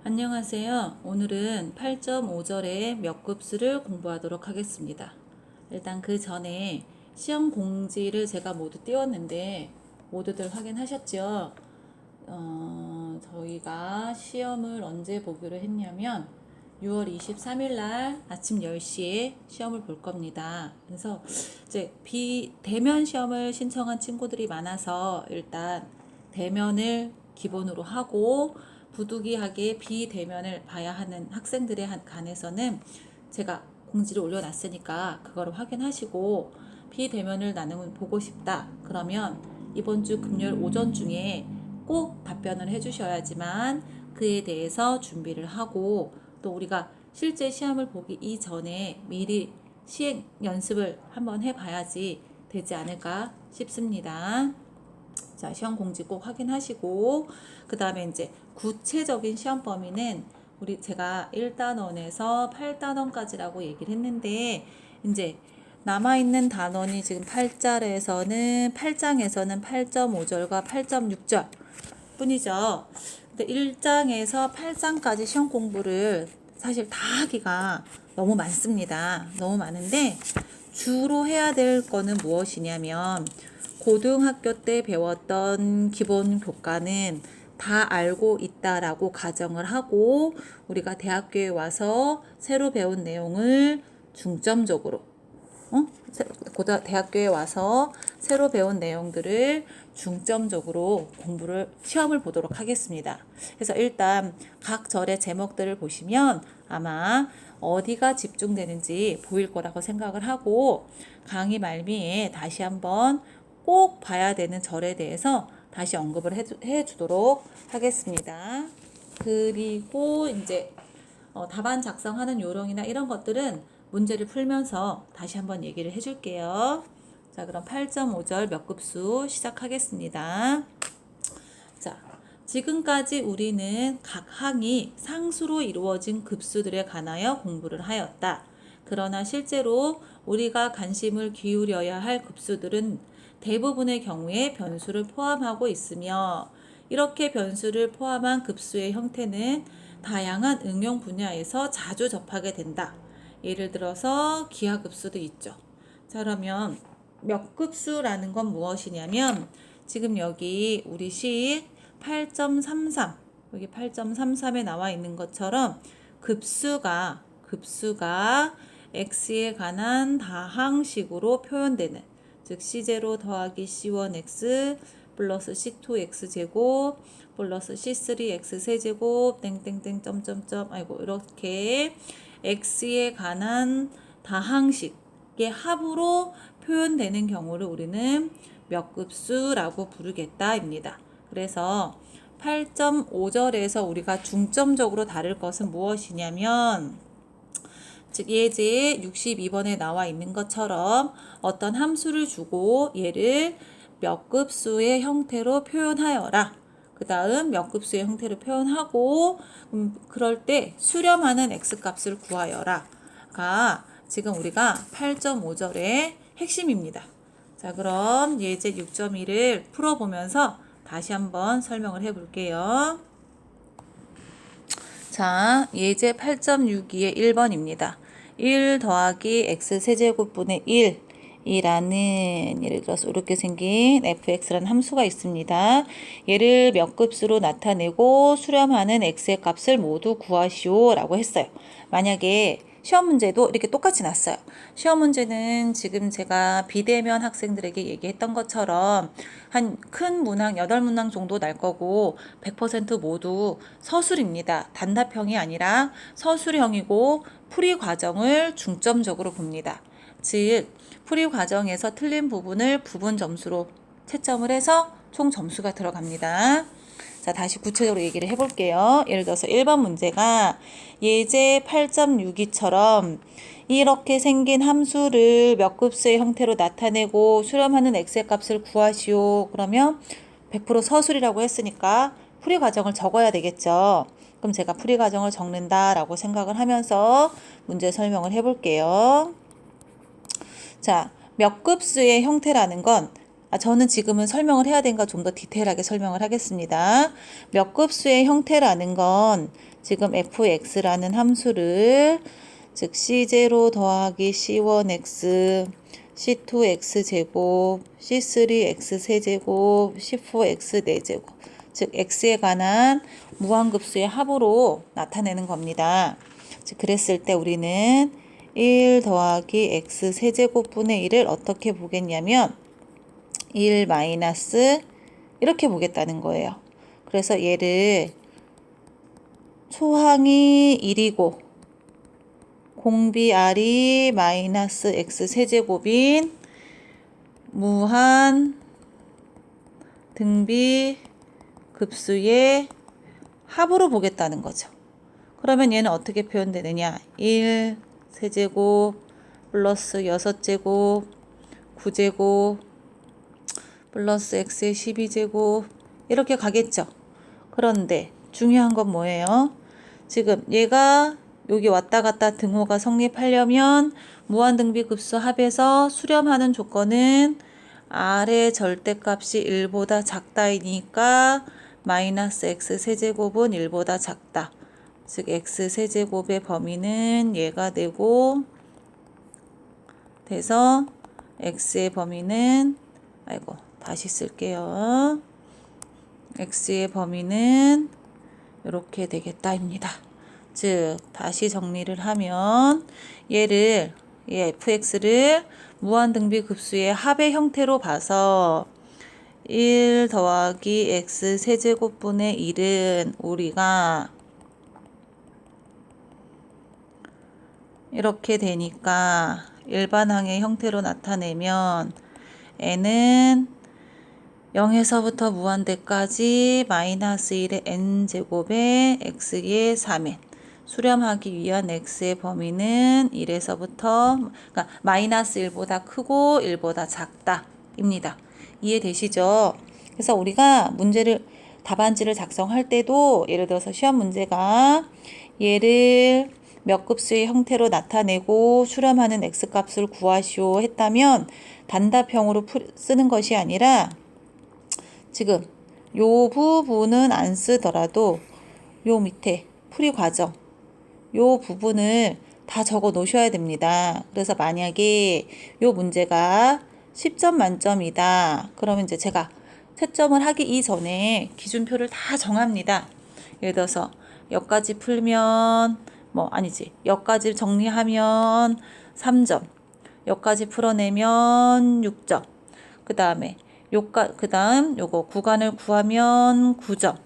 안녕하세요. 오늘은 8.5절의 몇 급수를 공부하도록 하겠습니다. 일단 그 전에 시험 공지를 제가 모두 띄웠는데 모두들 확인하셨죠? 저희가 시험을 언제 보기로 했냐면 6월 23일 날 아침 10시에 시험을 볼 겁니다. 그래서 이제 대면 시험을 신청한 친구들이 많아서 일단 대면을 기본으로 하고 부득이하게 비대면을 봐야 하는 학생들에 관해서는 제가 공지를 올려놨으니까 그거를 확인하시고 비대면을 나는 보고 싶다. 그러면 이번 주 금요일 오전 중에 꼭 답변을 해주셔야지만 그에 대해서 준비를 하고 또 우리가 실제 시험을 보기 이전에 미리 시행 연습을 한번 해봐야지 되지 않을까 싶습니다. 자, 시험 공지 꼭 확인하시고 그 다음에 이제 구체적인 시험 범위는 제가 1단원에서 8단원까지라고 얘기를 했는데 이제 남아있는 단원이 지금 8장에서는 8.5절과 8.6절 뿐이죠. 근데 1장에서 8장까지 시험 공부를 사실 다 하기가 너무 많습니다. 너무 많은데 주로 해야 될 거는 무엇이냐면 고등학교 때 배웠던 기본 교과는 다 알고 있다라고 가정을 하고 우리가 대학교에 와서 새로 배운 내용을 중점적으로 대학교에 와서 새로 배운 내용들을 중점적으로 시험을 보도록 하겠습니다. 그래서 일단 각 절의 제목들을 보시면 아마 어디가 집중되는지 보일 거라고 생각을 하고 강의 말미에 다시 한번 꼭 봐야 되는 절에 대해서 다시 언급을 해주도록 하겠습니다. 그리고 이제 답안 작성하는 요령이나 이런 것들은 문제를 풀면서 다시 한번 얘기를 해줄게요. 자, 그럼 8.5절 몇 급수 시작하겠습니다. 자, 지금까지 우리는 각 항이 상수로 이루어진 급수들에 관하여 공부를 하였다. 그러나 실제로 우리가 관심을 기울여야 할 급수들은 대부분의 경우에 변수를 포함하고 있으며 이렇게 변수를 포함한 급수의 형태는 다양한 응용 분야에서 자주 접하게 된다. 예를 들어서 기하급수도 있죠. 자, 그러면 몇 급수라는 건 무엇이냐면 지금 여기 우리 식 8.33 여기 8.33에 나와 있는 것처럼 급수가 x에 관한 다항식으로 표현되는 즉 c0 더하기 c1x 플러스 c2x 제곱 플러스 c3x 세제곱 땡땡땡 점점점 이렇게 x에 관한 다항식의 합으로 표현되는 경우를 우리는 몇 급수라고 부르겠다입니다. 그래서 8.5절에서 우리가 중점적으로 다룰 것은 무엇이냐면 즉 예제 62번에 나와 있는 것처럼 어떤 함수를 주고 얘를 몇 급수의 형태로 표현하여라. 그 다음 몇 급수의 형태로 표현하고 그럴 때 수렴하는 x값을 구하여라. 가 지금 우리가 8.5절의 핵심입니다. 자, 그럼 예제 6.1을 풀어보면서 다시 한번 설명을 해볼게요. 자, 예제 8.62의 1번입니다. 1 더하기 x 세제곱분의 1 이라는 예를 들어서 이렇게 생긴 fx라는 함수가 있습니다. 얘를 몇 급수로 나타내고 수렴하는 x의 값을 모두 구하시오 라고 했어요. 만약에 시험 문제도 이렇게 똑같이 났어요. 시험 문제는 지금 제가 비대면 학생들에게 얘기했던 것처럼 한 큰 문항 8문항 정도 날 거고 100% 모두 서술입니다. 단답형이 아니라 서술형이고 풀이 과정을 중점적으로 봅니다. 즉 풀이 과정에서 틀린 부분을 부분 점수로 채점을 해서 총 점수가 들어갑니다. 자, 다시 구체적으로 얘기를 해볼게요. 예를 들어서 1번 문제가 예제 8.62처럼 이렇게 생긴 함수를 몇 급수의 형태로 나타내고 수렴하는 x의 값을 구하시오. 그러면 100% 서술이라고 했으니까 풀이 과정을 적어야 되겠죠. 그럼 제가 풀이 과정을 적는다라고 생각을 하면서 문제 설명을 해볼게요. 자, 몇 급수의 형태라는 건 저는 지금은 설명을 해야 되니까 좀 더 디테일하게 설명을 하겠습니다. 몇 급수의 형태라는 건 지금 fx라는 함수를 즉 c0 더하기 c1x, c2x 제곱, c3x 세제곱, c4x 4제곱, 즉 x에 관한 무한급수의 합으로 나타내는 겁니다. 즉 그랬을 때 우리는 1 더하기 x 세제곱분의 1을 어떻게 보겠냐면 1 마이너스 이렇게 보겠다는 거예요. 그래서 얘를 초항이 1이고 공비 r이 마이너스 x 세제곱인 무한 등비 급수의 합으로 보겠다는 거죠. 그러면 얘는 어떻게 표현되느냐? 1 세제곱 플러스 6제곱 9제곱 플러스 x의 12제곱 이렇게 가겠죠. 그런데 중요한 건 뭐예요? 지금 얘가 여기 왔다 갔다 등호가 성립하려면 무한등비급수 합에서 수렴하는 조건은 r의 절대값이 1보다 작다이니까 마이너스 x 세제곱은 1보다 작다. 즉 x 세제곱의 범위는 얘가 되고 돼서 x의 범위는 다시 쓸게요. x의 범위는 이렇게 되겠다입니다. 즉 다시 정리를 하면 얘 fx를 무한등비급수의 합의 형태로 봐서 1 더하기 x 세제곱분의 1은 우리가 이렇게 되니까 일반항의 형태로 나타내면 n은 0에서부터 무한대까지 마이너스 1의 n제곱에 x의 3n 수렴하기 위한 x의 범위는 1에서부터 그러니까 마이너스 1보다 크고 1보다 작다 입니다. 이해되시죠? 그래서 우리가 답안지를 작성할 때도 예를 들어서 시험 문제가 얘를 몇 급수의 형태로 나타내고 수렴하는 x값을 구하시오 했다면 단답형으로 쓰는 것이 아니라 지금 요 부분은 안 쓰더라도 요 밑에 풀이 과정 요 부분을 다 적어 놓으셔야 됩니다. 그래서 만약에 요 문제가 10점 만점이다. 그러면 이제 제가 채점을 하기 이전에 기준표를 다 정합니다. 예를 들어서 여기까지 풀면 여기까지 정리하면 3점. 여기까지 풀어내면 6점. 그다음 요거 구간을 구하면 9점.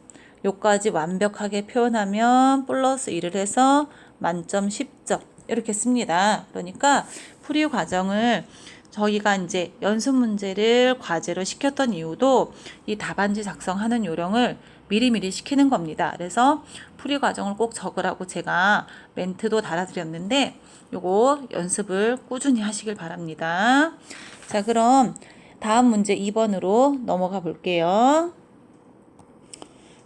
요까지 완벽하게 표현하면 플러스 1을 해서 만점 10점. 이렇게 씁니다. 그러니까 풀이 과정을 저희가 이제 연습 문제를 과제로 시켰던 이유도 이 답안지 작성하는 요령을 미리미리 시키는 겁니다. 그래서 풀이 과정을 꼭 적으라고 제가 멘트도 달아드렸는데 요거 연습을 꾸준히 하시길 바랍니다. 자, 그럼 다음 문제 2번으로 넘어가 볼게요.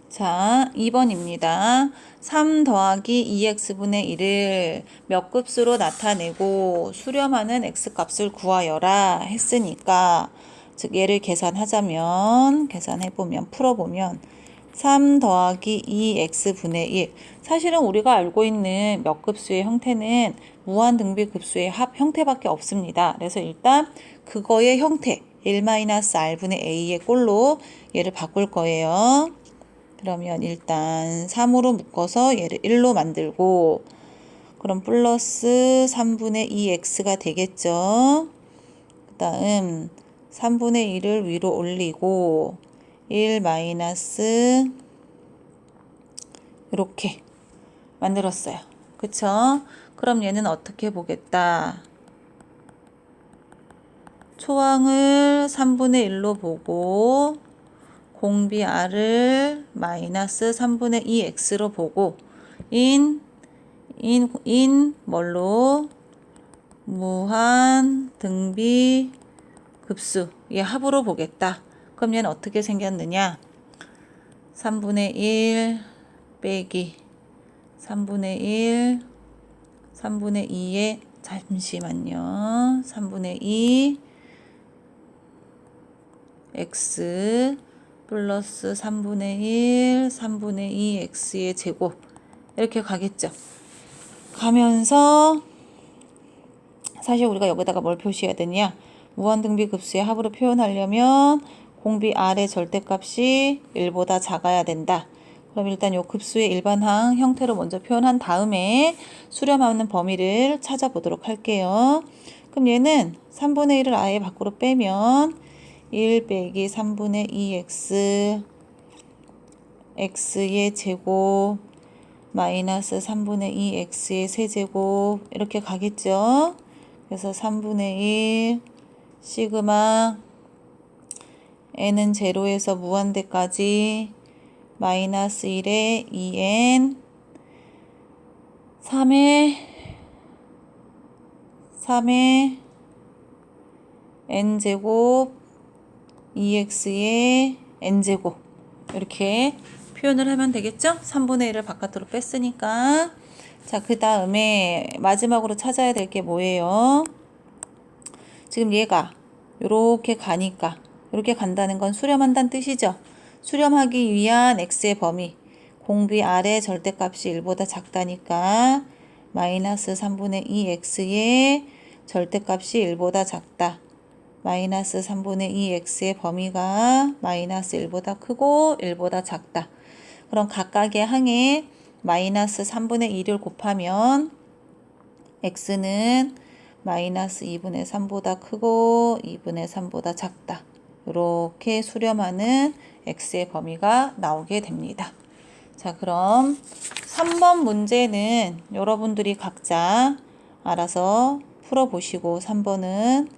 자, 2번입니다. 3 더하기 2x분의 1을 몇 급수로 나타내고 수렴하는 x값을 구하여라 했으니까 즉 얘를 풀어보면 3 더하기 2x분의 1 사실은 우리가 알고 있는 몇 급수의 형태는 무한등비급수의 합 형태밖에 없습니다. 그래서 일단 그거의 형태 1-r분의 a의 꼴로 얘를 바꿀 거예요. 그러면 일단 3으로 묶어서 얘를 1로 만들고 그럼 플러스 3분의 2x가 되겠죠. 그 다음 3분의 1을 위로 올리고 1 마이너스 이렇게 만들었어요. 그쵸? 그럼 얘는 어떻게 보겠다. 초항을 3분의 1로 보고 공비 r을 마이너스 3분의 2x로 보고 뭘로 무한 등비 급수 의 합으로 보겠다. 그럼 얘는 어떻게 생겼느냐? 3분의 1 빼기 3분의 1 3분의 2에 잠시만요. 3분의 2 x 플러스 3분의 1 3분의 2 x의 제곱 이렇게 가겠죠. 가면서 사실 우리가 여기다가 뭘 표시해야 되냐? 무한등비급수의 합으로 표현하려면 공비 R의 절대값이 1보다 작아야 된다. 그럼 일단 요 급수의 일반항 형태로 먼저 표현한 다음에 수렴하는 범위를 찾아보도록 할게요. 그럼 얘는 3분의 1을 아예 밖으로 빼면 1 빼기 3분의 2x x의 제곱 마이너스 3분의 2x의 세제곱 이렇게 가겠죠. 그래서 3분의 1 시그마 n은 제로에서 무한대까지 마이너스 1에 2n 3의 n제곱 2x의 n제곱 이렇게 표현을 하면 되겠죠? 3분의 1을 바깥으로 뺐으니까. 자, 그 다음에 마지막으로 찾아야 될 게 뭐예요? 지금 얘가 이렇게 가니까 이렇게 간다는 건 수렴한다는 뜻이죠. 수렴하기 위한 x의 범위 공비 R의 절대값이 1보다 작다니까 마이너스 3분의 2x의 절대값이 1보다 작다. 마이너스 3분의 2x의 범위가 마이너스 1보다 크고 1보다 작다. 그럼 각각의 항에 마이너스 3분의 1을 곱하면 x는 마이너스 2분의 3보다 크고 2분의 3보다 작다. 이렇게 수렴하는 x의 범위가 나오게 됩니다. 자, 그럼 3번 문제는 여러분들이 각자 알아서 풀어보시고 3번은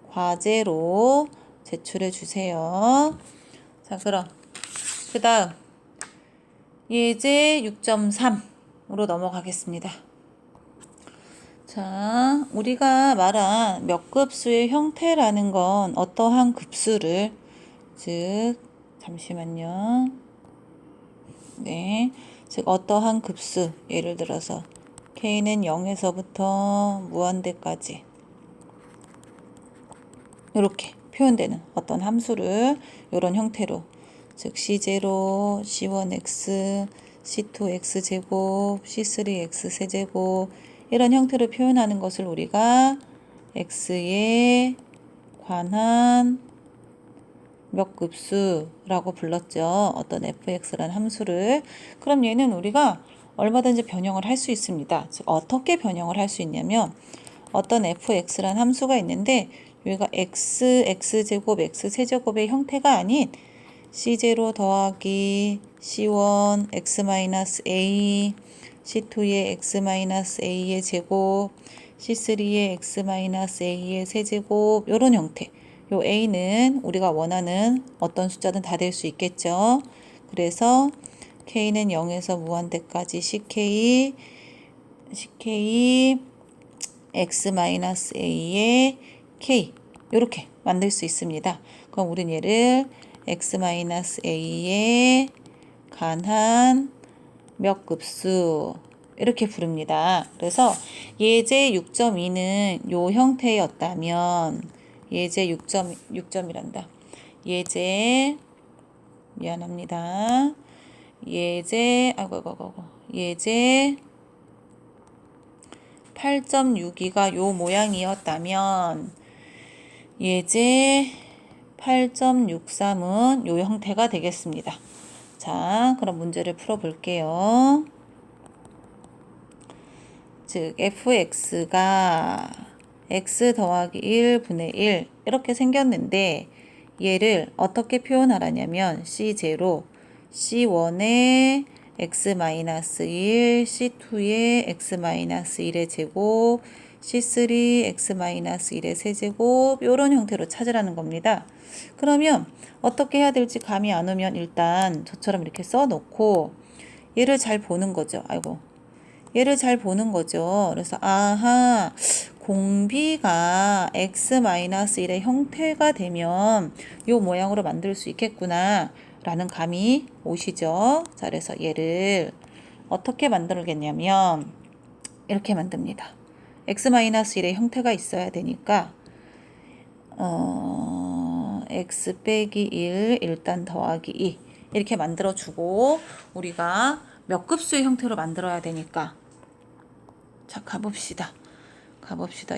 과제로 제출해 주세요. 자, 그럼 그 다음 예제 6.3으로 넘어가겠습니다. 자, 우리가 말한 몇 급수의 형태라는 건 어떠한 급수를 즉 잠시만요. 네, 즉 어떠한 급수 예를 들어서 k는 0에서부터 무한대까지 이렇게 표현되는 어떤 함수를 이런 형태로 즉 C0, C1x, C2x 제곱, C3x 세제곱 이런 형태로 표현하는 것을 우리가 x에 관한 몇 급수라고 불렀죠. 어떤 fx라는 함수를. 그럼 얘는 우리가 얼마든지 변형을 할 수 있습니다. 즉 어떻게 변형을 할 수 있냐면 어떤 fx라는 함수가 있는데 여기가 x제곱, x세제곱의 형태가 아닌 c0 더하기 c1 x-a c2의 x-a의 제곱 c3의 x-a의 세제곱 이런 형태. 요 a는 우리가 원하는 어떤 숫자든 다 될 수 있겠죠. 그래서 k는 0에서 무한대까지 ck x-a의 k 이렇게 만들 수 있습니다. 그럼 우린 얘를 x-a에 관한 몇 급수 이렇게 부릅니다. 그래서 예제 6.2는 요 형태였다면 예제 6점이란다. 예제 미안합니다. 예제 예제 8.62가 요 모양이었다면 예제 8.63은 요 형태가 되겠습니다. 자, 그럼 문제를 풀어볼게요. 즉 fx가 x 더하기 1분의 1 이렇게 생겼는데 얘를 어떻게 표현하라냐면 C0, C1의 x-1, C2의 x-1의 제곱, C3 x-1의 세제곱 이런 형태로 찾으라는 겁니다. 그러면 어떻게 해야 될지 감이 안 오면 일단 저처럼 이렇게 써놓고 얘를 잘 보는 거죠. 얘를 잘 보는 거죠. 그래서 아하 공비가 x-1의 형태가 되면 요 모양으로 만들 수 있겠구나 라는 감이 오시죠. 자, 그래서 얘를 어떻게 만들겠냐면 이렇게 만듭니다. x-1의 형태가 있어야 되니까 x 빼기 1 일단 더하기 2 이렇게 만들어주고 우리가 몇 급수의 형태로 만들어야 되니까. 자, 가봅시다.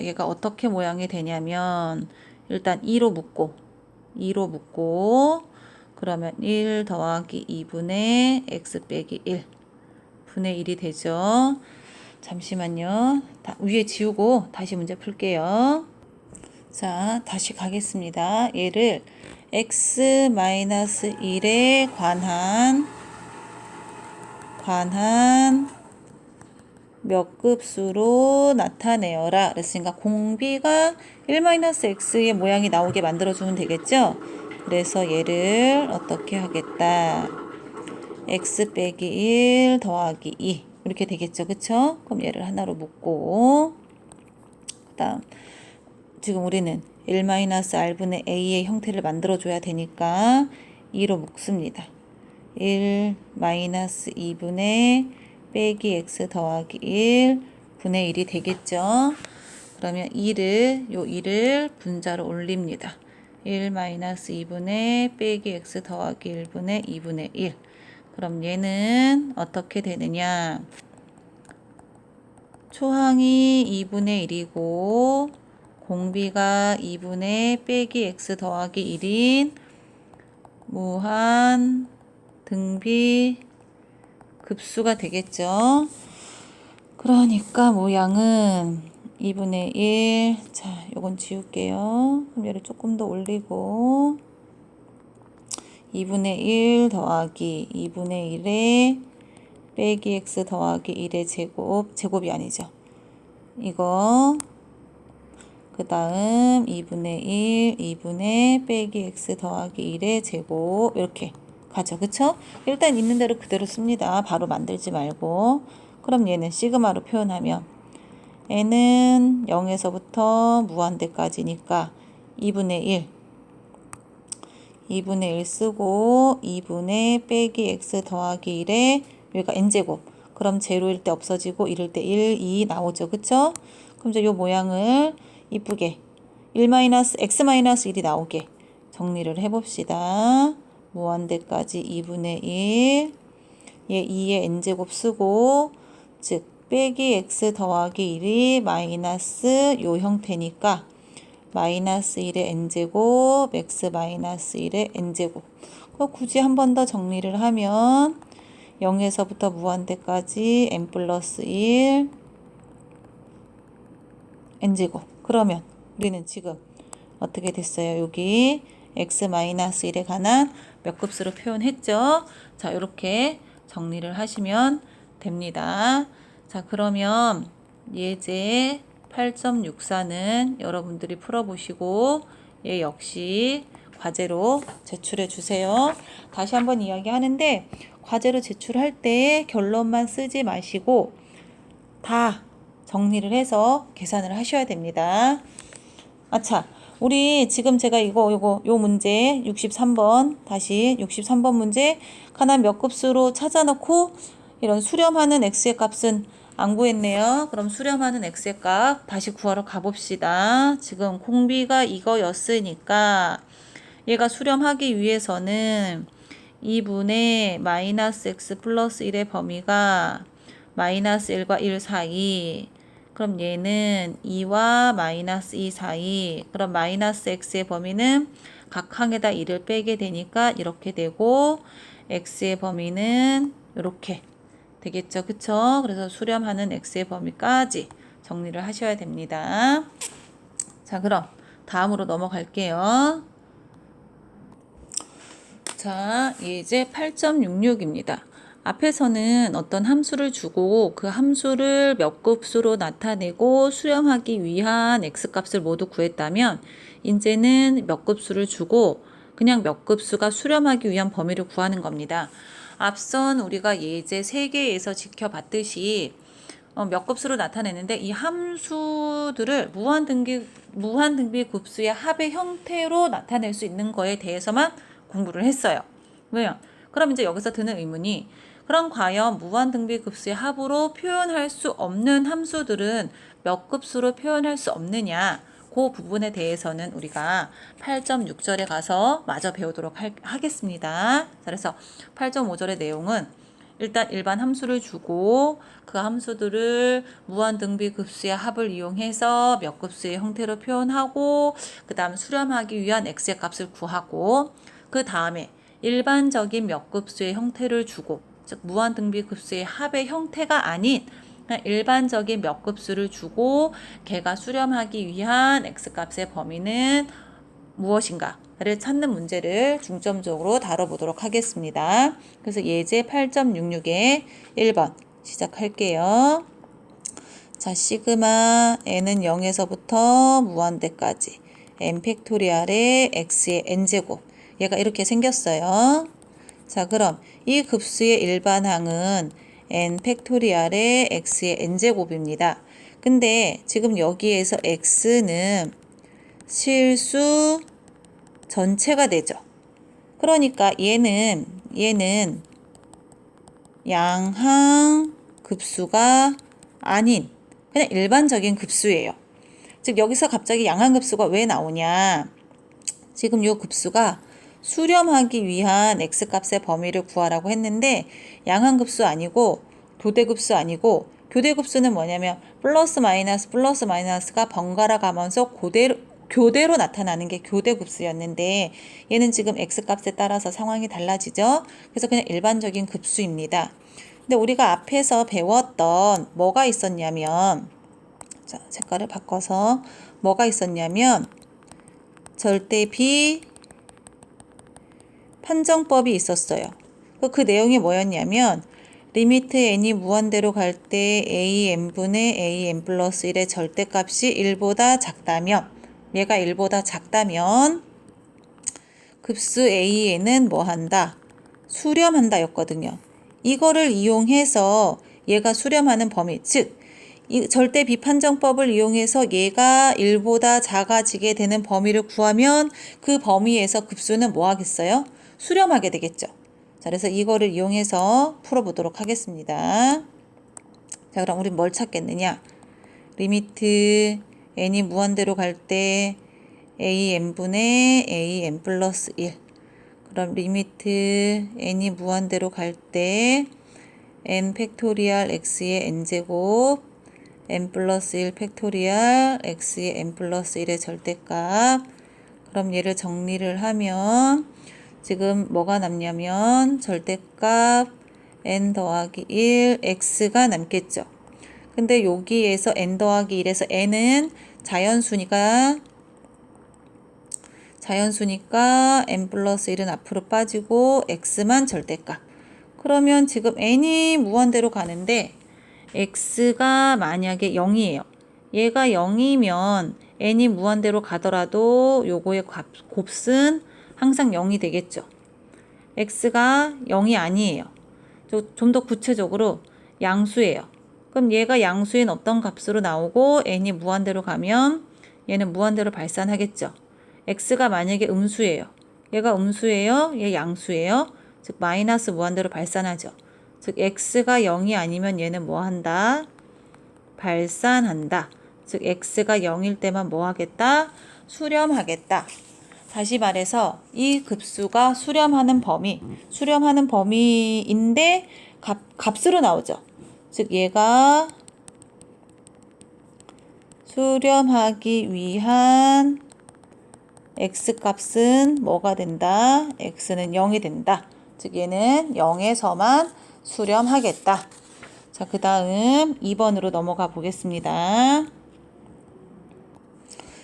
얘가 어떻게 모양이 되냐면 일단 2로 묶고 그러면 1 더하기 2분의 x 빼기 1 분의 1이 되죠. 잠시만요. 위에 지우고 다시 문제 풀게요. 자, 다시 가겠습니다. 얘를 x-1에 관한 몇 급수로 나타내어라. 그랬으니까 공비가 1-x의 모양이 나오게 만들어주면 되겠죠? 그래서 얘를 어떻게 하겠다. x 빼기 1 더하기 2 이렇게 되겠죠. 그쵸? 그럼 얘를 하나로 묶고 그 다음 지금 우리는 1-r분의 a의 형태를 만들어줘야 되니까 2로 묶습니다. 1-2분의 빼기 x 더하기 1 분의 1이 되겠죠. 그러면 2를 분자로 올립니다. 1-2분의 빼기 x 더하기 1분의 2분의 1. 그럼 얘는 어떻게 되느냐. 초항이 2분의 1이고 공비가 2분의 빼기 x 더하기 1인 무한 등비 급수가 되겠죠. 그러니까 모양은 2분의 1. 자, 요건 지울게요. 그럼 얘를 조금 더 올리고 2분의 1 더하기 2분의 1에 빼기 x 더하기 1의 제곱이 아니죠. 이거 그 다음 2분의 1, 2분의 빼기 x 더하기 1의 제곱 이렇게 가죠. 그쵸? 일단 있는 대로 그대로 씁니다. 바로 만들지 말고. 그럼 얘는 시그마로 표현하면 n은 0에서부터 무한대까지니까 2분의 1 쓰고 2분의 빼기 x 더하기 1에 여기가 n제곱. 그럼 제로일 때 없어지고 1일 때 1, 2 나오죠. 그쵸? 그럼 이제 요 모양을 이쁘게 x-1이 나오게 정리를 해봅시다. 무한대까지 2분의 1, 얘 2의 n제곱 쓰고 즉 빼기 x 더하기 1이 마이너스 요 형태니까 마이너스 1의 n제곱 x 마이너스 1의 n제곱. 굳이 한 번 더 정리를 하면 0에서부터 무한대까지 n 플러스 1 n제곱. 그러면 우리는 지금 어떻게 됐어요? 여기 x-1에 관한 몇 급수로 표현했죠? 자, 이렇게 정리를 하시면 됩니다. 자, 그러면 예제 8.64는 여러분들이 풀어보시고 얘 역시 과제로 제출해 주세요. 다시 한번 이야기하는데 과제로 제출할 때 결론만 쓰지 마시고 다 정리를 해서 계산을 하셔야 됩니다. 아차, 우리 지금 제가 요 문제 63번 다시 63번 문제 가난 몇 급수로 찾아놓고 이런 수렴하는 x의 값은 안 구했네요. 그럼 수렴하는 x의 값 다시 구하러 가봅시다. 지금 공비가 이거였으니까 얘가 수렴하기 위해서는 2분의 마이너스 x 플러스 1의 범위가 마이너스 1과 1 사이. 그럼 얘는 2와 마이너스 2 사이. 그럼 마이너스 x의 범위는 각 항에다 1을 빼게 되니까 이렇게 되고 x의 범위는 이렇게 되겠죠. 그쵸? 그래서 수렴하는 x의 범위까지 정리를 하셔야 됩니다. 자, 그럼 다음으로 넘어갈게요. 자, 예제 8.66입니다. 앞에서는 어떤 함수를 주고 그 함수를 몇 급수로 나타내고 수렴하기 위한 x값을 모두 구했다면 이제는 몇 급수를 주고 그냥 몇 급수가 수렴하기 위한 범위를 구하는 겁니다. 앞선 우리가 예제 3개에서 지켜봤듯이 몇 급수로 나타내는데 이 함수들을 무한등비 급수의 합의 형태로 나타낼 수 있는 거에 대해서만 공부를 했어요. 왜요? 그럼 이제 여기서 드는 의문이 그럼 과연 무한등비 급수의 합으로 표현할 수 없는 함수들은 몇 급수로 표현할 수 없느냐? 그 부분에 대해서는 우리가 8.6절에 가서 마저 배우도록 하겠습니다. 그래서 8.5절의 내용은 일단 일반 함수를 주고 그 함수들을 무한등비 급수의 합을 이용해서 몇 급수의 형태로 표현하고 그 다음 수렴하기 위한 x의 값을 구하고 그 다음에 일반적인 몇 급수의 형태를 주고 즉 무한등비 급수의 합의 형태가 아닌 그냥 일반적인 몇 급수를 주고 걔가 수렴하기 위한 x값의 범위는 무엇인가를 찾는 문제를 중점적으로 다뤄보도록 하겠습니다. 그래서 예제 8.66의 1번 시작할게요. 자, 시그마 n은 0에서부터 무한대까지 n 팩토리알의 x의 n제곱 얘가 이렇게 생겼어요. 자, 그럼 이 급수의 일반항은 n 팩토리알의 x의 n제곱입니다. 근데 지금 여기에서 x는 실수 전체가 되죠. 그러니까 얘는 양항 급수가 아닌 그냥 일반적인 급수예요. 즉 여기서 갑자기 양항 급수가 왜 나오냐. 지금 이 급수가 수렴하기 위한 x값의 범위를 구하라고 했는데 양항 급수 아니고 교대 급수 아니고 교대 급수는 뭐냐면 플러스 마이너스가 번갈아 가면서 교대로 나타나는 게 교대 급수였는데 얘는 지금 x값에 따라서 상황이 달라지죠. 그래서 그냥 일반적인 급수입니다. 근데 우리가 앞에서 배웠던 뭐가 있었냐면 자, 색깔을 바꿔서 뭐가 있었냐면 절대비 판정법이 있었어요. 그 내용이 뭐였냐면 리미트 n이 무한대로 갈 때 a n분의 a n 플러스 1의 절대값이 1보다 작다면 얘가 1보다 작다면 급수 an은 뭐 한다? 수렴한다 였거든요. 이거를 이용해서 얘가 수렴하는 범위, 즉 이 절대 비판정법을 이용해서 얘가 1보다 작아지게 되는 범위를 구하면 그 범위에서 급수는 뭐 하겠어요? 수렴하게 되겠죠. 자, 그래서 이거를 이용해서 풀어보도록 하겠습니다. 자, 그럼 우린 뭘 찾겠느냐? 리미트 n이 무한대로 갈 때 a n분의 a n 플러스 1. 그럼 리미트 n이 무한대로 갈 때 n 팩토리알 x의 n제곱 n 플러스 1 팩토리알 x의 n 플러스 1의 절대값. 그럼 얘를 정리를 하면 지금 뭐가 남냐면 절대값 n 더하기 1 x가 남겠죠. 근데 여기에서 n 더하기 1에서 n은 자연수니까 n 플러스 1은 앞으로 빠지고 x만 절대값. 그러면 지금 n이 무한대로 가는데 x가 만약에 0이에요. 얘가 0이면 n이 무한대로 가더라도 요거의 곱은 항상 0이 되겠죠. x가 0이 아니에요. 좀 더 구체적으로 양수예요. 그럼 얘가 양수인 어떤 값으로 나오고 n이 무한대로 가면 얘는 무한대로 발산하겠죠. x가 만약에 음수예요. 얘가 음수예요. 얘 양수예요. 즉 마이너스 무한대로 발산하죠. 즉 x가 0이 아니면 얘는 뭐 한다? 발산한다. 즉 x가 0일 때만 뭐 하겠다? 수렴하겠다. 다시 말해서 이 급수가 수렴하는 범위인데 값으로 나오죠. 즉 얘가 수렴하기 위한 x값은 뭐가 된다? x는 0이 된다. 즉 얘는 0에서만 수렴하겠다. 자, 그 다음 2번으로 넘어가 보겠습니다.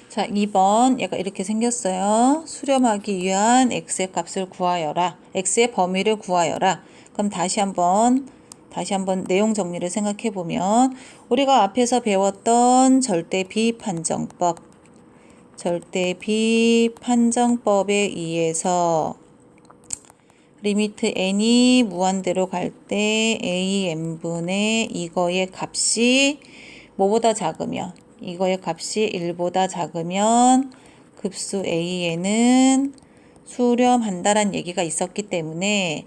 자, 2번 얘가 이렇게 생겼어요. 수렴하기 위한 x의 값을 구하여라. x의 범위를 구하여라. 그럼 다시 한번 내용 정리를 생각해 보면 우리가 앞에서 배웠던 절대 비판정법에 의해서 리미트 n이 무한대로 갈 때 a n분의 이거의 값이 뭐보다 작으면 이거의 값이 1보다 작으면 급수 an은 수렴한다란 얘기가 있었기 때문에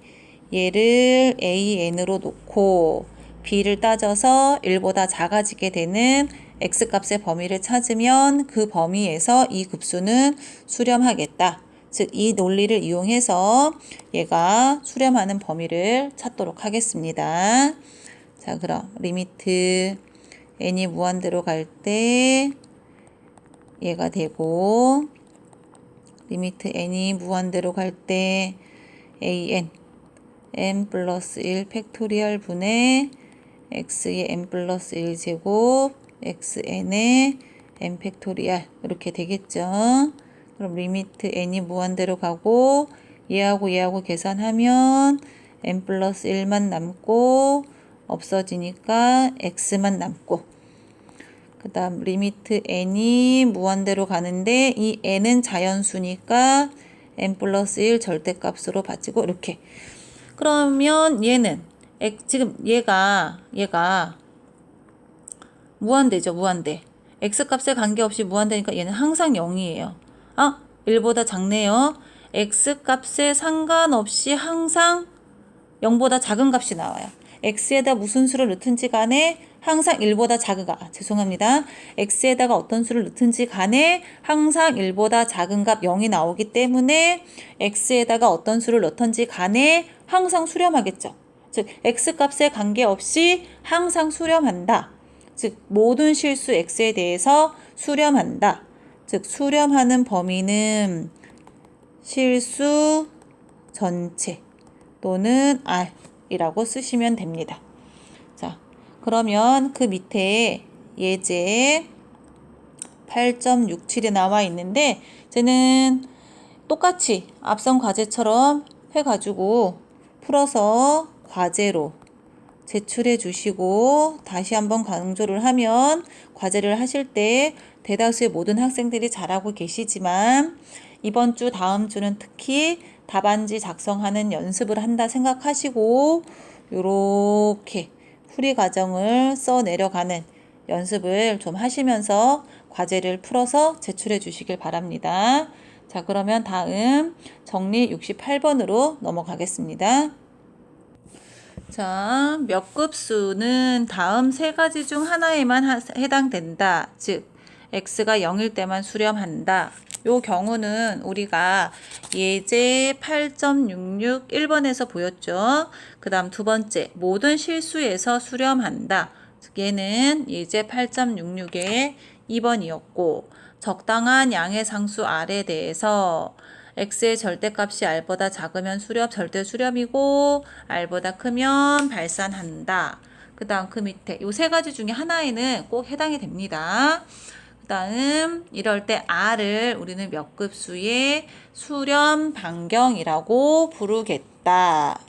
얘를 an으로 놓고 b를 따져서 1보다 작아지게 되는 x값의 범위를 찾으면 그 범위에서 이 급수는 수렴하겠다. 즉 이 논리를 이용해서 얘가 수렴하는 범위를 찾도록 하겠습니다. 자, 그럼 리미트 n이 무한대로 갈 때 얘가 되고, 리미트 n이 무한대로 갈 때 n 플러스 1 팩토리얼 분의 x의 n 플러스 1 제곱 xn의 n 팩토리얼 이렇게 되겠죠. 그럼 리미트 n이 무한대로 가고 얘하고 계산하면 n 플러스 1만 남고 없어지니까 x만 남고, 그 다음 리미트 n이 무한대로 가는데 이 n은 자연수니까 n 플러스 1 절대값으로 바치고 이렇게. 그러면 얘는 지금 얘가 무한대죠. 무한대. x값에 관계없이 무한대니까 얘는 항상 0이에요. 1보다 작네요. x값에 상관없이 항상 0보다 작은 값이 나와요. x에다 무슨 수를 넣든지 간에 항상 1보다 죄송합니다. x에다가 어떤 수를 넣든지 간에 항상 1보다 작은 값 0이 나오기 때문에 x에다가 어떤 수를 넣든지 간에 항상 수렴하겠죠. 즉 x값에 관계없이 항상 수렴한다. 즉 모든 실수 x에 대해서 수렴한다. 즉 수렴하는 범위는 실수 전체 또는 R이라고 쓰시면 됩니다. 자, 그러면 그 밑에 예제 8.67에 나와 있는데, 쟤는 똑같이 앞선 과제처럼 해가지고 풀어서 과제로 제출해 주시고, 다시 한번 강조를 하면 과제를 하실 때 대다수의 모든 학생들이 잘하고 계시지만 이번 주 다음 주는 특히 답안지 작성하는 연습을 한다 생각하시고 요렇게 풀이 과정을 써 내려가는 연습을 좀 하시면서 과제를 풀어서 제출해 주시길 바랍니다. 자, 그러면 다음 정리 68번으로 넘어가겠습니다. 자, 몇 급수는 다음 세 가지 중 하나에만 해당된다. 즉, x가 0일 때만 수렴한다. 요 경우는 우리가 예제 8.66 1번에서 보였죠. 그 다음 두 번째, 모든 실수에서 수렴한다. 즉, 얘는 예제 8.66의 2번이었고, 적당한 양의 상수 R에 대해서 x의 절대값이 r보다 작으면 절대 수렴이고 r보다 크면 발산한다. 그 다음 그 밑에 요 세 가지 중에 하나에는 꼭 해당이 됩니다. 그 다음 이럴 때 r을 우리는 몇 급수의 수렴 반경이라고 부르겠다.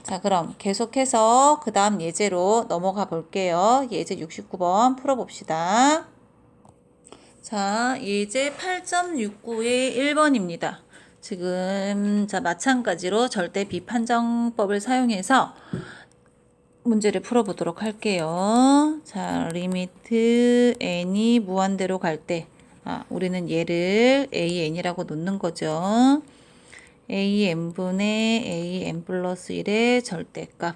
자, 그럼 계속해서 그 다음 예제로 넘어가 볼게요. 예제 69번 풀어봅시다. 자, 예제 8.69의 1번입니다. 지금 마찬가지로 절대 비판정법을 사용해서 문제를 풀어보도록 할게요. 자, 리미트 n이 무한대로 갈 때, 우리는 얘를 an이라고 놓는 거죠. an분의 an 플러스 1의 절대값.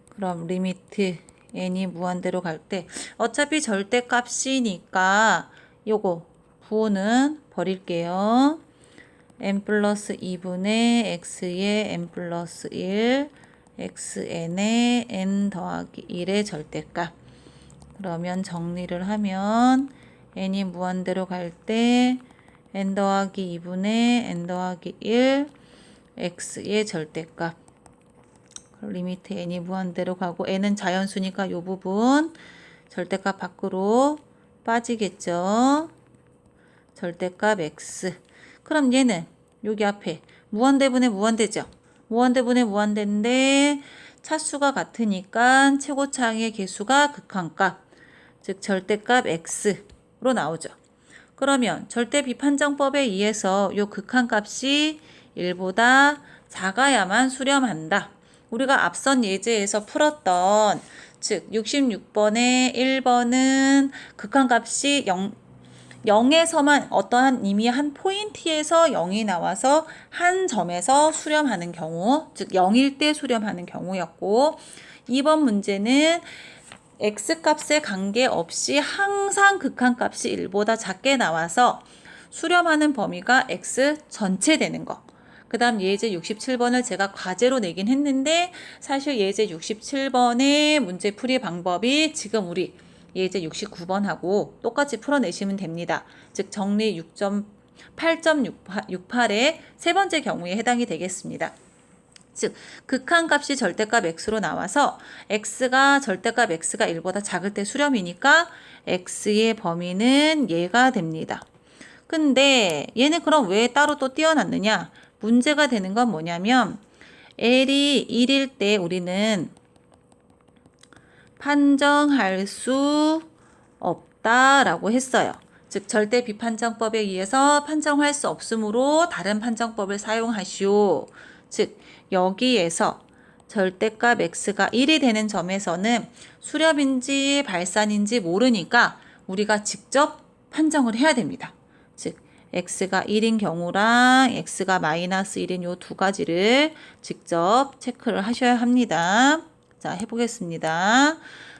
그럼 리미트 n이 무한대로 갈 때, 어차피 절대값이니까 요거 부호는 버릴게요. n 플러스 2분의 x의 n 플러스 1, xn의 n 더하기 1의 절대값. 그러면 정리를 하면 n이 무한대로 갈 때 n 더하기 2분의 n 더하기 1, x의 절대값. 리미트 n이 무한대로 가고 n은 자연수니까 이 부분 절대값 밖으로 빠지겠죠. 절대값 x. 그럼 얘는 여기 앞에 무한대분의 무한대죠. 무한대분의 무한대인데 차수가 같으니까 최고차항의 개수가 극한값, 즉 절대값 x로 나오죠. 그러면 절대 비판정법에 의해서 이 극한값이 1보다 작아야만 수렴한다. 우리가 앞선 예제에서 풀었던 즉 66번의 1번은 극한값이 0에서만 어떠한 이미 한 포인트에서 0이 나와서 한 점에서 수렴하는 경우, 즉 0일 때 수렴하는 경우였고, 2번 문제는 x값에 관계없이 항상 극한값이 1보다 작게 나와서 수렴하는 범위가 x 전체 되는 거. 그 다음 예제 67번을 제가 과제로 내긴 했는데 사실 예제 67번의 문제풀이 방법이 지금 우리 예제 69번하고 똑같이 풀어내시면 됩니다. 즉 정리 8.68의 세 번째 경우에 해당이 되겠습니다. 즉 극한값이 절대값 x로 나와서 x가 절대값 x가 1보다 작을 때 수렴이니까 x의 범위는 얘가 됩니다. 근데 얘는 그럼 왜 따로 또 띄어놨느냐? 문제가 되는 건 뭐냐면 L이 1일 때 우리는 판정할 수 없다라고 했어요. 즉 절대 비판정법에 의해서 판정할 수 없으므로 다른 판정법을 사용하시오. 즉 여기에서 절대값 x가 1이 되는 점에서는 수렴인지 발산인지 모르니까 우리가 직접 판정을 해야 됩니다. 즉 x가 1인 경우랑 x가 마이너스 1인 요 두 가지를 직접 체크를 하셔야 합니다. 자, 해보겠습니다.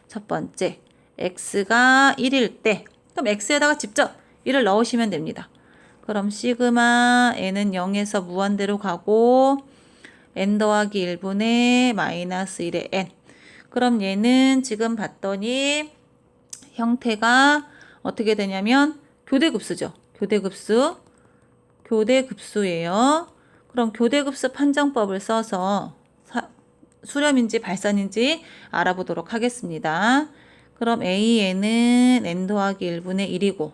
첫 번째, x가 1일 때 그럼 x에다가 직접 1을 넣으시면 됩니다. 그럼 시그마 n은 0에서 무한대로 가고 n 더하기 1분의 마이너스 1의 n. 그럼 얘는 지금 봤더니 형태가 어떻게 되냐면 교대급수죠. 교대급수예요. 그럼 교대급수 판정법을 써서 수렴인지 발산인지 알아보도록 하겠습니다. 그럼 AN은 n 더하기 1분의 1이고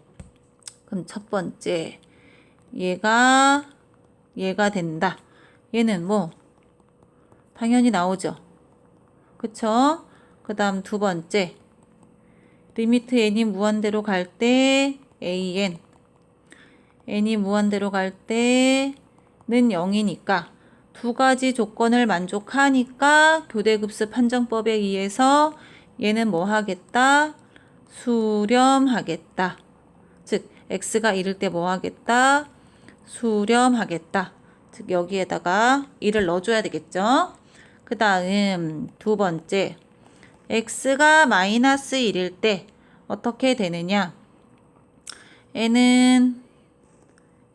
그럼 첫 번째 얘가 된다. 얘는 뭐 당연히 나오죠. 그쵸? 그 다음 두 번째 리미트 n이 무한대로 갈 때 n이 무한대로 갈 때는 0이니까 두 가지 조건을 만족하니까 교대급수 판정법에 의해서 얘는 뭐 하겠다? 수렴하겠다. 즉 x가 1일 때 뭐 하겠다? 수렴하겠다. 즉 여기에다가 1을 넣어줘야 되겠죠. 그 다음 두 번째 x가 마이너스 1일 때 어떻게 되느냐? n은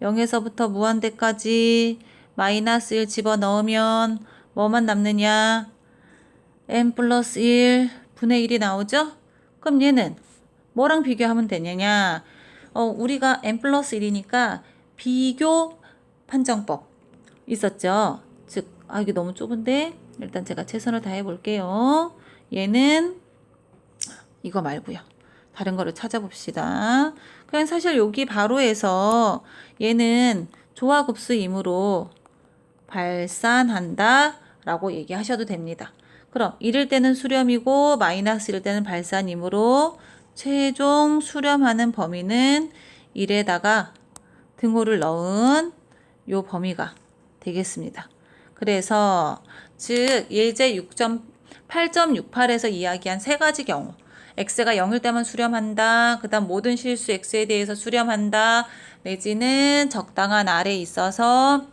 0에서부터 무한대까지 마이너스 1 집어넣으면 뭐만 남느냐? n 플러스 1 분의 1이 나오죠? 그럼 얘는 뭐랑 비교하면 되느냐? 우리가 n 플러스 1이니까 비교 판정법 있었죠? 즉, 이게 너무 좁은데 일단 제가 최선을 다해 볼게요. 얘는 이거 말고요. 다른 거를 찾아봅시다. 그냥 사실 여기 바로에서 얘는 조화급수이므로 발산한다 라고 얘기하셔도 됩니다. 그럼 1일 때는 수렴이고 마이너스 1일 때는 발산이므로 최종 수렴하는 범위는 1에다가 등호를 넣은 요 범위가 되겠습니다. 그래서 즉 예제 8.68에서 이야기한 세 가지 경우 x가 0일 때만 수렴한다. 그 다음 모든 실수 x에 대해서 수렴한다. 내지는 적당한 r에 있어서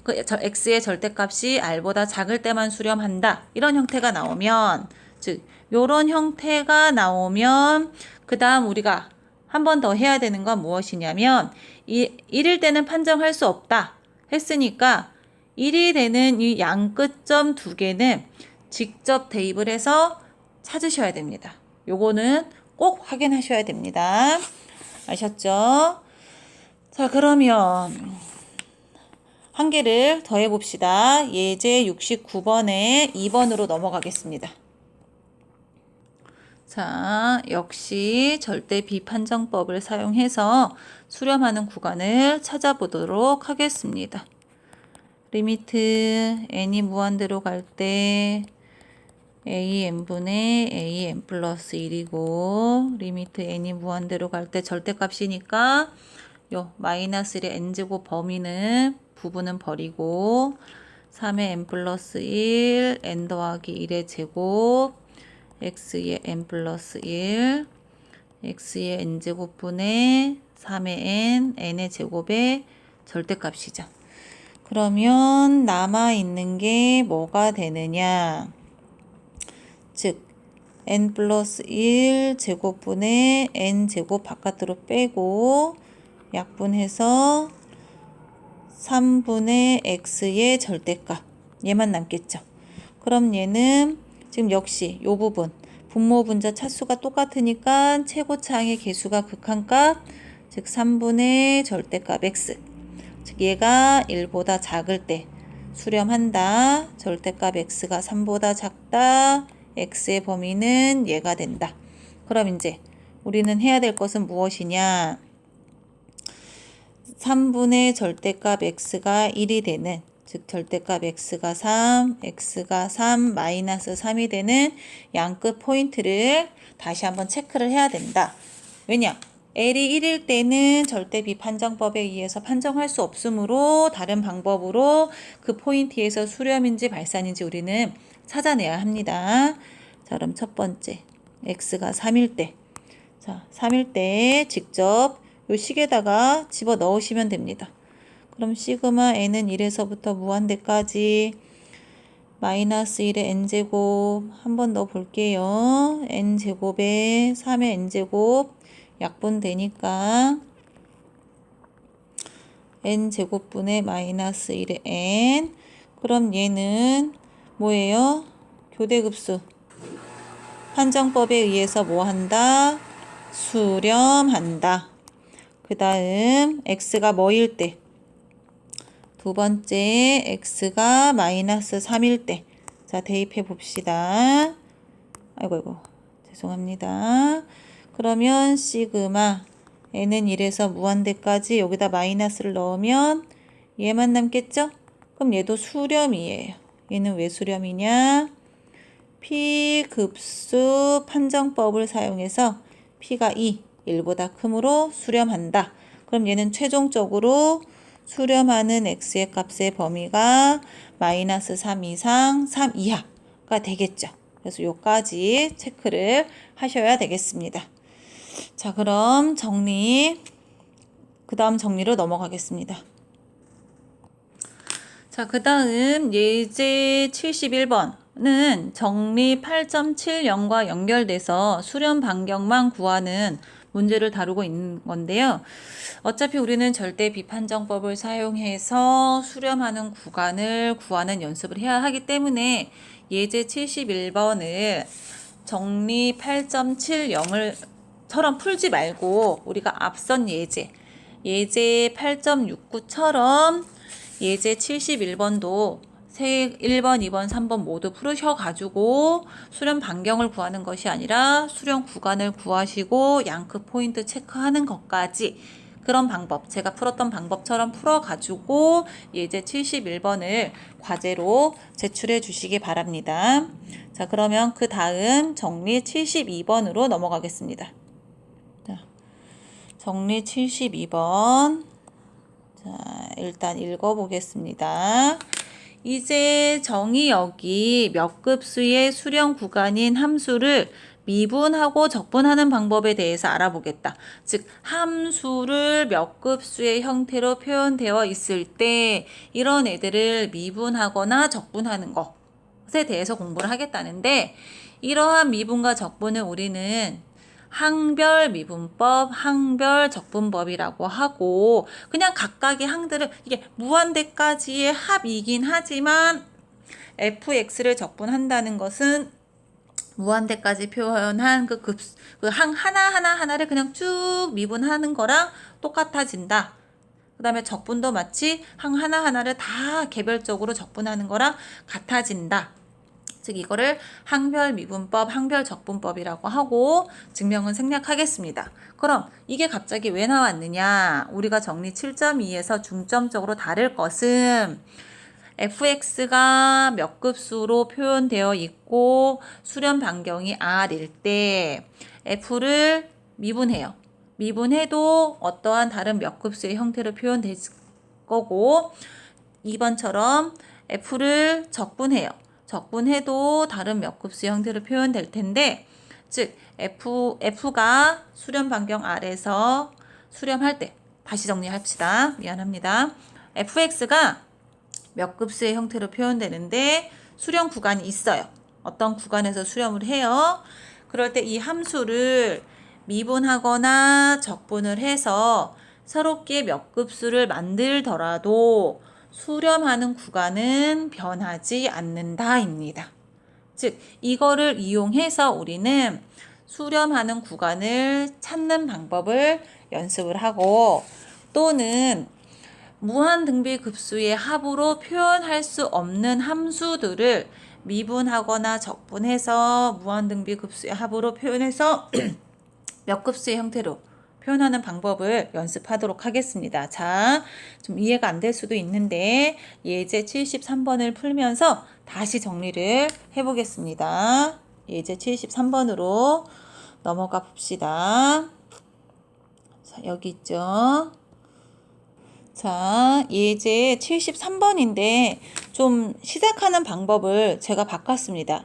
그 x의 절대값이 r보다 작을 때만 수렴한다. 이런 형태가 나오면 즉 요런 형태가 나오면 그 다음 우리가 한 번 더 해야 되는 건 무엇이냐면 1일 때는 판정할 수 없다 했으니까 1이 되는 이 양끝점 두 개는 직접 대입을 해서 찾으셔야 됩니다. 요거는 꼭 확인하셔야 됩니다. 아셨죠? 자, 그러면 한 개를 더 해봅시다. 예제 69번에 2번으로 넘어가겠습니다. 자, 역시 절대 비판정법을 사용해서 수렴하는 구간을 찾아보도록 하겠습니다. 리미트 n이 무한대로 갈 때 an분의 an 플러스 1이고 리미트 n이 무한대로 갈 때 절대값이니까 요 마이너스 1의 n제곱 범위는 부분은 버리고 3의 n 플러스 1 n 더하기 1의 제곱 x의 n 플러스 1 x의 n제곱분의 3의 n의 제곱의 절대값이죠. 그러면 남아있는 게 뭐가 되느냐? 즉 n 플러스 1 제곱분의 n 제곱 바깥으로 빼고 약분해서 3분의 x의 절대값. 얘만 남겠죠. 그럼 얘는 지금 역시 요 부분 분모 분자 차수가 똑같으니까 최고차항의 개수가 극한값, 즉 3분의 절대값 x. 즉 얘가 1보다 작을 때 수렴한다. 절대값 x가 3보다 작다. x의 범위는 얘가 된다. 그럼 이제 우리는 해야 될 것은 무엇이냐? 3분의 절대값 x가 1이 되는, 즉 절대값 x가 3, x가 3, 마이너스 3이 되는 양끝 포인트를 다시 한번 체크를 해야 된다. 왜냐? L이 1일 때는 절대 비판정법에 의해서 판정할 수 없으므로 다른 방법으로 그 포인트에서 수렴인지 발산인지 우리는 찾아내야 합니다. 자, 그럼 첫 번째 x가 3일 때, 자, 3일 때 직접 요 식에다가 집어 넣으시면 됩니다. 그럼 시그마 n은 1에서부터 무한대까지 마이너스 1의 n제곱 한번 넣어 볼게요. n제곱에 3의 n제곱 약분되니까 n제곱분의 마이너스 1의 n. 그럼 얘는 뭐예요? 교대급수. 판정법에 의해서 뭐 한다? 수렴한다. 그 다음 x가 뭐일 때? 두 번째 x가 마이너스 3일 때. 자, 대입해 봅시다. 아이고 죄송합니다. 그러면 시그마 n은 1에서 무한대까지 여기다 마이너스를 넣으면 얘만 남겠죠? 그럼 얘도 수렴이에요. 얘는 왜 수렴이냐? P급수 판정법을 사용해서 P가 1보다 크므로 수렴한다. 그럼 얘는 최종적으로 수렴하는 x의 값의 범위가 마이너스 3 이상 3 이하가 되겠죠. 그래서 요까지 체크를 하셔야 되겠습니다. 자, 그럼 그 다음 정리로 넘어가겠습니다. 자, 그 다음 예제 71번은 정리 8.70과 연결돼서 수렴 반경만 구하는 문제를 다루고 있는 건데요. 어차피 우리는 절대 비판정법을 사용해서 수렴하는 구간을 구하는 연습을 해야 하기 때문에 예제 71번을 정리 8.70처럼 풀지 말고 우리가 앞선 예제 8.69처럼 예제 71번도 1번, 2번, 3번 모두 풀으셔가지고 수렴 반경을 구하는 것이 아니라 수렴 구간을 구하시고 양크 포인트 체크하는 것까지 그런 방법, 제가 풀었던 방법처럼 풀어가지고 예제 71번을 과제로 제출해 주시기 바랍니다. 자, 그러면 그 다음 정리 72번으로 넘어가겠습니다. 자, 정리 72번. 자, 일단 읽어보겠습니다. 이제 정의역이 몇 급수의 수렴 구간인 함수를 미분하고 적분하는 방법에 대해서 알아보겠다. 즉 함수를 몇 급수의 형태로 표현되어 있을 때 이런 애들을 미분하거나 적분하는 것에 대해서 공부를 하겠다는데, 이러한 미분과 적분을 우리는 항별 미분법, 항별 적분법이라고 하고, 그냥 각각의 항들을 이게 무한대까지의 합이긴 하지만 fx를 적분한다는 것은 무한대까지 표현한 그 항 하나를 그냥 쭉 미분하는 거랑 똑같아진다. 그 다음에 적분도 마치 항 하나를 다 개별적으로 적분하는 거랑 같아진다. 즉 이거를 항별 미분법, 항별 적분법이라고 하고 증명은 생략하겠습니다. 그럼 이게 갑자기 왜 나왔느냐? 우리가 정리 7.2에서 중점적으로 다룰 것은 fx가 몇 급수로 표현되어 있고 수렴 반경이 r일 때 f를 미분해요. 미분해도 어떠한 다른 몇 급수의 형태로 표현될 거고, 2번처럼 f를 적분해요. 적분해도 다른 몇 급수 형태로 표현될 텐데, 즉 f가 수렴 반경 R에서 수렴할 때, 다시 정리합시다. 미안합니다. fx가 몇 급수의 형태로 표현되는데 수렴 구간이 있어요. 어떤 구간에서 수렴을 해요. 그럴 때 이 함수를 미분하거나 적분을 해서 새롭게 몇 급수를 만들더라도 수렴하는 구간은 변하지 않는다입니다. 즉, 이거를 이용해서 우리는 수렴하는 구간을 찾는 방법을 연습을 하고 또는 무한등비급수의 합으로 표현할 수 없는 함수들을 미분하거나 적분해서 무한등비급수의 합으로 표현해서 몇 급수의 형태로 표현하는 방법을 연습하도록 하겠습니다. 자, 좀 이해가 안 될 수도 있는데 예제 73번을 풀면서 다시 정리를 해보겠습니다. 예제 73번으로 넘어가 봅시다. 자, 여기 있죠. 자, 예제 73번인데 좀 시작하는 방법을 제가 바꿨습니다.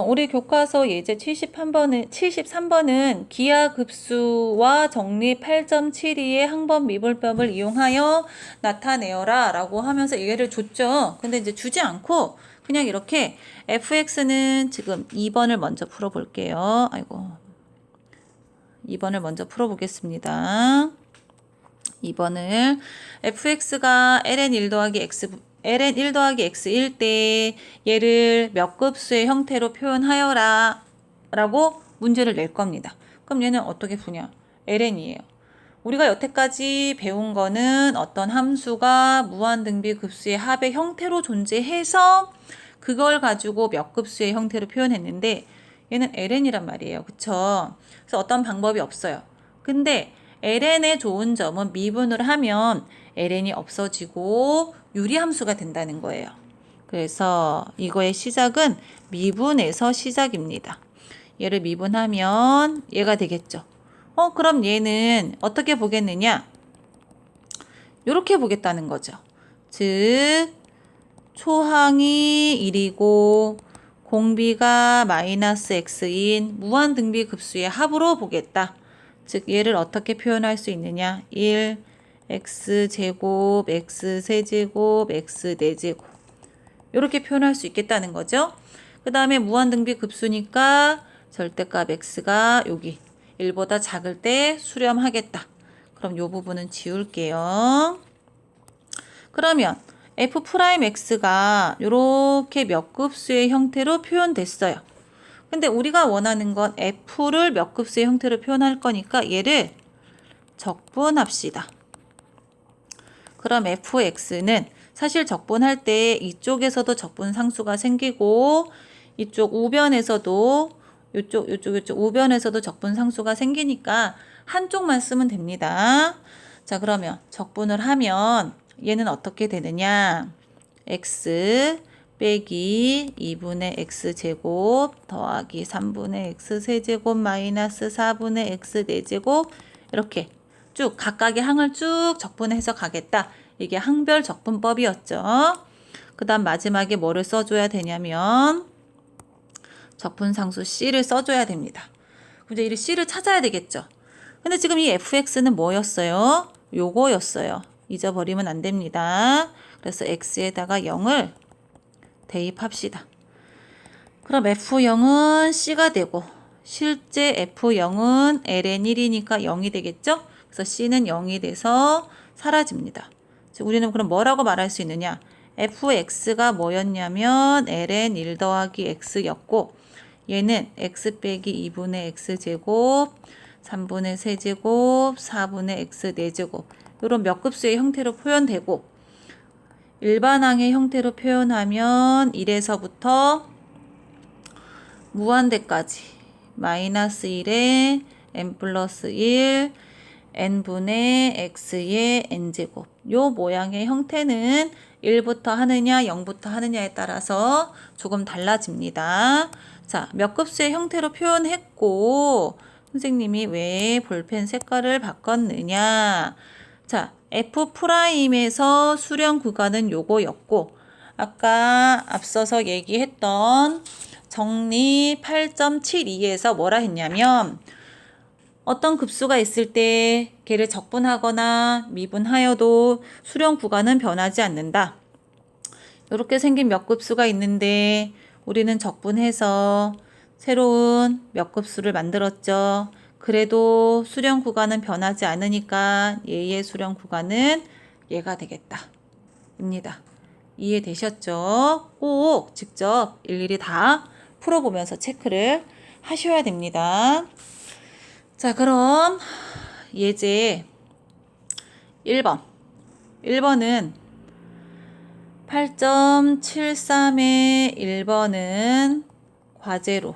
우리 교과서 예제 73번은 기하급수와 정리 8.72의 항번 미분법을 이용하여 나타내어라 라고 하면서 예를 줬죠. 근데 이제 주지 않고 그냥 이렇게 fx는 지금 2번을 먼저 풀어볼게요. 2번을 먼저 풀어보겠습니다. 2번을 fx가 ln1 더하기 x일 때 얘를 몇 급수의 형태로 표현하여라 라고 문제를 낼 겁니다. 그럼 얘는 어떻게 푸냐? ln이에요. 우리가 여태까지 배운 거는 어떤 함수가 무한등비 급수의 합의 형태로 존재해서 그걸 가지고 몇 급수의 형태로 표현했는데 얘는 ln이란 말이에요. 그쵸? 그래서 어떤 방법이 없어요. 근데 ln의 좋은 점은 미분을 하면 ln이 없어지고 유리함수가 된다는 거예요. 그래서 이거의 시작은 미분에서 시작입니다. 얘를 미분하면 얘가 되겠죠. 그럼 얘는 어떻게 보겠느냐? 이렇게 보겠다는 거죠. 즉 초항이 1이고 공비가 마이너스 x인 무한등비급수의 합으로 보겠다. 즉 얘를 어떻게 표현할 수 있느냐? 1, x제곱, x세제곱, x4제곱 이렇게 표현할 수 있겠다는 거죠. 그 다음에 무한등비급수니까 절대값 x가 여기 1보다 작을 때 수렴하겠다. 그럼 이 부분은 지울게요. 그러면 f'x가 이렇게 몇 급수의 형태로 표현됐어요. 근데 우리가 원하는 건 f를 몇 급수의 형태로 표현할 거니까 얘를 적분합시다. 그럼 fx는 사실 적분할 때 이쪽에서도 적분 상수가 생기고 이쪽 우변에서도 이쪽 우변에서도 적분 상수가 생기니까 한쪽만 쓰면 됩니다. 자, 그러면 적분을 하면 얘는 어떻게 되느냐? x 빼기 2분의 x제곱 더하기 3분의 x세제곱 마이너스 4분의 x4제곱 이렇게 쭉 각각의 항을 쭉 적분해서 가겠다. 이게 항별 적분법이었죠. 그 다음 마지막에 뭐를 써줘야 되냐면 적분상수 C를 써줘야 됩니다. 근데 이 C를 찾아야 되겠죠. 근데 지금 이 fx는 뭐였어요? 요거였어요. 잊어버리면 안 됩니다. 그래서 x에다가 0을 대입합시다. 그럼 f0은 C가 되고 실제 f0은 ln1이니까 0이 되겠죠? 그래서 C는 0이 돼서 사라집니다. 즉 우리는 그럼 뭐라고 말할 수 있느냐? fx가 뭐였냐면 ln1 더하기 x였고 얘는 x 빼기 2분의 x제곱 3분의 세제곱 4분의 x4제곱 이런 몇 급수의 형태로 표현되고 일반항의 형태로 표현하면 1에서부터 무한대까지 마이너스 1에 n 플러스 1 n분의 x의 n제곱 요 모양의 형태는 1부터 하느냐 0부터 하느냐에 따라서 조금 달라집니다. 자, 몇 급수의 형태로 표현했고 선생님이 왜 볼펜 색깔을 바꿨느냐? 자, F'에서 수렴 구간은 요거였고 아까 앞서서 얘기했던 정리 8.72에서 뭐라 했냐면 어떤 급수가 있을 때 걔를 적분하거나 미분하여도 수렴 구간은 변하지 않는다. 이렇게 생긴 몇 급수가 있는데 우리는 적분해서 새로운 몇 급수를 만들었죠. 그래도 수령 구간은 변하지 않으니까 얘의 수령 구간은 얘가 되겠다. 입니다. 이해되셨죠? 꼭 직접 일일이 다 풀어보면서 체크를 하셔야 됩니다. 자, 그럼 예제 1번. 1번은 8.73의 1번은 과제로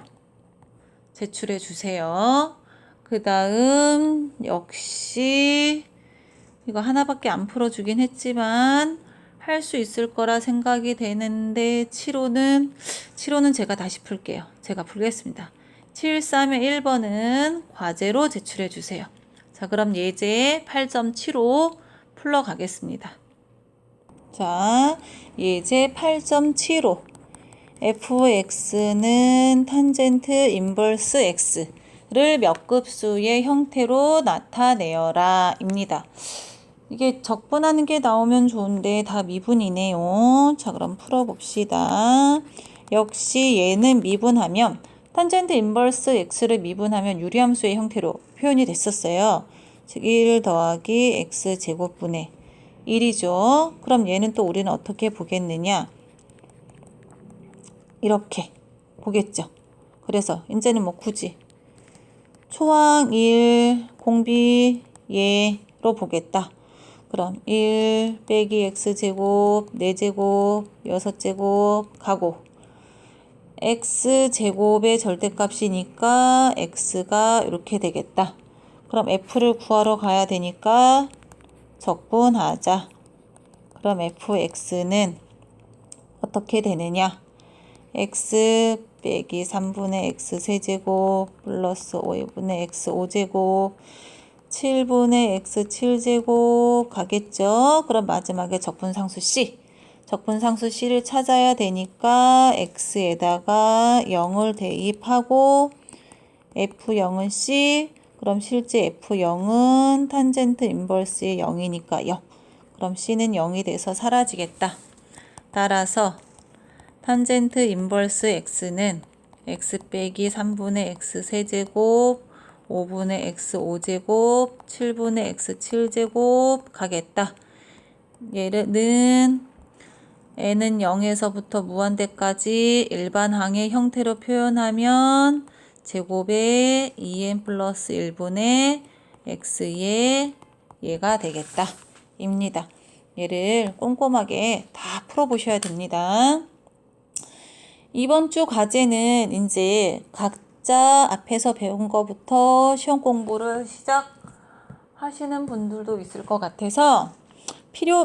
제출해 주세요. 그 다음 역시 이거 하나밖에 안 풀어주긴 했지만 할 수 있을 거라 생각이 되는데 7호는 제가 다시 풀게요. 제가 풀겠습니다. 73의 1번은 과제로 제출해 주세요. 자, 그럼 예제 8.75 풀러 가겠습니다. 자, 예제 8.75 fx는 탄젠트 인버스 x를 몇 급수의 형태로 나타내어라 입니다. 이게 적분하는 게 나오면 좋은데 다 미분이네요. 자, 그럼 풀어봅시다. 역시 얘는 미분하면 탄젠트 인버스 x를 미분하면 유리함수의 형태로 표현이 됐었어요. 즉 1 더하기 x제곱분의 1이죠. 그럼 얘는 또 우리는 어떻게 보겠느냐? 이렇게 보겠죠. 그래서 이제는 뭐 굳이 초항 1 공비 예로 보겠다. 그럼 1 빼기 x제곱 4제곱 6제곱 가고 x제곱의 절대값이니까 x가 이렇게 되겠다. 그럼 f를 구하러 가야 되니까 적분하자. 그럼 fx는 어떻게 되느냐? x 빼기 3분의 x 세제곱 플러스 5분의 x 5제곱 7분의 x 7제곱 가겠죠? 그럼 마지막에 적분상수 c. 적분상수 c를 찾아야 되니까 x에다가 0을 대입하고 f0은 c. 그럼 실제 f0은 탄젠트 인버스의 0이니까 0. 그럼 c는 0이 돼서 사라지겠다. 따라서 탄젠트 인버스 x는 x 빼기 3분의 x 세제곱 5분의 x 5제곱 7분의 x 7제곱 가겠다. 얘는 n은 0에서부터 무한대까지 일반항의 형태로 표현하면 제곱에 2n 플러스 1분의 x의 얘가 되겠다. 입니다. 얘를 꼼꼼하게 다 풀어보셔야 됩니다. 이번 주 과제는 이제 각자 앞에서 배운 거부터 시험 공부를 시작하시는 분들도 있을 것 같아서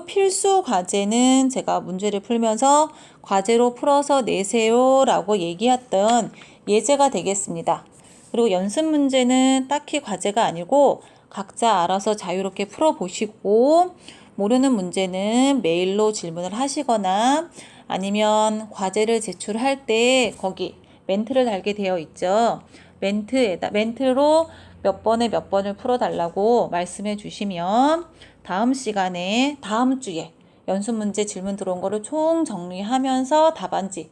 필수 과제는 제가 문제를 풀면서 과제로 풀어서 내세요 라고 얘기했던 예제가 되겠습니다. 그리고 연습 문제는 딱히 과제가 아니고 각자 알아서 자유롭게 풀어보시고 모르는 문제는 메일로 질문을 하시거나 아니면 과제를 제출할 때 거기 멘트를 달게 되어 있죠. 멘트로 몇 번에 몇 번을 풀어달라고 말씀해 주시면 다음 시간에 다음 주에 연습 문제 질문 들어온 거를 총 정리하면서 답안지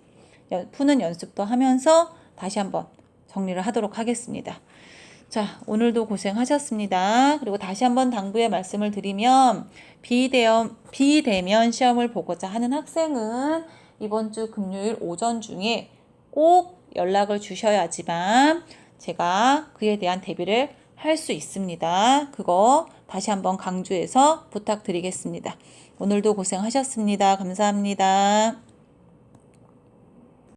푸는 연습도 하면서 다시 한번 정리를 하도록 하겠습니다. 자, 오늘도 고생하셨습니다. 그리고 다시 한번 당부의 말씀을 드리면 비대면 시험을 보고자 하는 학생은 이번 주 금요일 오전 중에 꼭 연락을 주셔야지만 제가 그에 대한 대비를 할 수 있습니다. 그거 다시 한번 강조해서 부탁드리겠습니다. 오늘도 고생하셨습니다. 감사합니다.